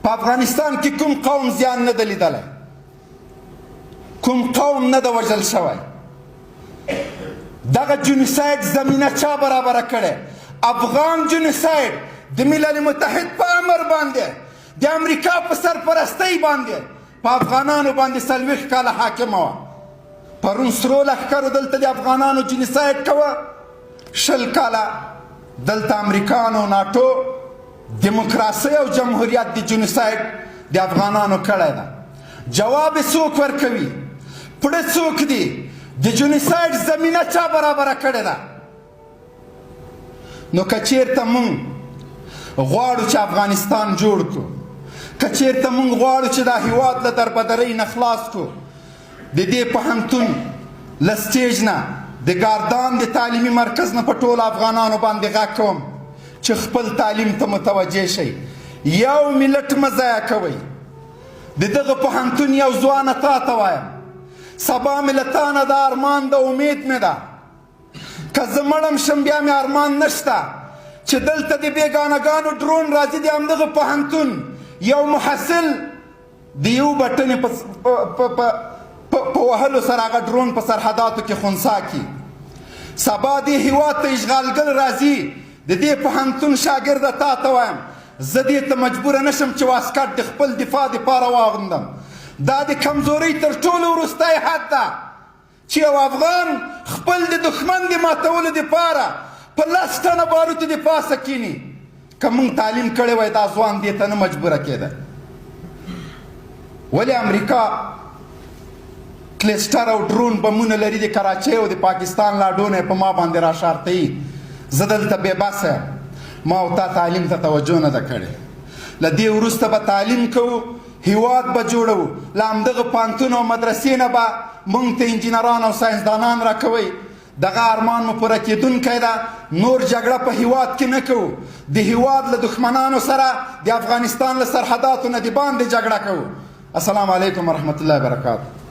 په افغانستان کې کوم قوم زیان نه دی لیدلی، کوم قوم نه ده وژل شوی. دغه جنوساید زمینه چا برابره کړې؟ افغان جنوساید د ملل متحد په امر باندې د امریکا په سرپرستۍ باندې په افغانانو باندې 40 کاله حاکمه وه. پرون سرو لښکرو دلته د افغانانو جنوساید کوه، 20 کاله دلته امریکانو ناټو دیموکراسۍ او جمهوریت د جنوساید د افغانانو کړی ده. جواب څوک ورکوي؟ پړه څوک دي؟ د جنوساید زمینه چا برابره کړې ده؟ نو که چېرته موږ غواړو چې افغانستان جوړ کړو، که چېرته موږ غواړو چې دا هېواد له دربدرۍ نه خلاص کړو، د دې پوهنتون له سټیج نه د ګاردان د تعلیمي مرکز نه په ټولو افغانانو باندې غږ کوم چې خپل تعلیم ته متوجه شئ. یو ملت مه ضایع کوئ. د دغه پوهنتون یو ځوانه تا ته وایم، سبا مې له تا نه دا ارمان د امید مې ده، که زه مړم شم بیا مې ارمان نشته چې دلته د بېګانهګانو ډرون راځي د همدغه پوهنتون یو محصل د یو بټنې په وهلو سره هغه ډرون په سرحداتو کې خنثی کړي. سبا دې هېواد ته اشغالګر راځي، د دې پوهنتون شاګرده تا ته وایم زه دې ته مجبوره نشم چې واسکټ د خپل دفاع دپاره واغوندم. دا د کمزورۍ تر ټولو وروستی حد ده چې یو افغان خپل د دښمن د ماتولو دپاره په 10 ټنه باروتو د پاسه کینی. که موږ تعلیم کړی وای دا ځوان دې ته نه مجبوره کېده. ولې امریکا کلیسټر او ډرون بمونه لري د کراچۍ او د پاکستان لاډونه په ما باندې راشارتوي؟ زه دلته بېبسه یم، ما او تا تعلیم ته توجه نه ده کړې. له دې وروسته به تعلیم کوو، هیواد به جوړوو، له همدغه پوهنتون او مدرسې نه به موږ ته انجینران او ساینسدانان راکوئ. دغه ارمان مو پوره کېدونکی ده. نور جګړه په هیواد کې نه کوو، د هیواد له دښمنانو سره د افغانستان له سرحداتو نه د باندې جګړه کوو. السلام علیکم ورحمت الله وبرکاته.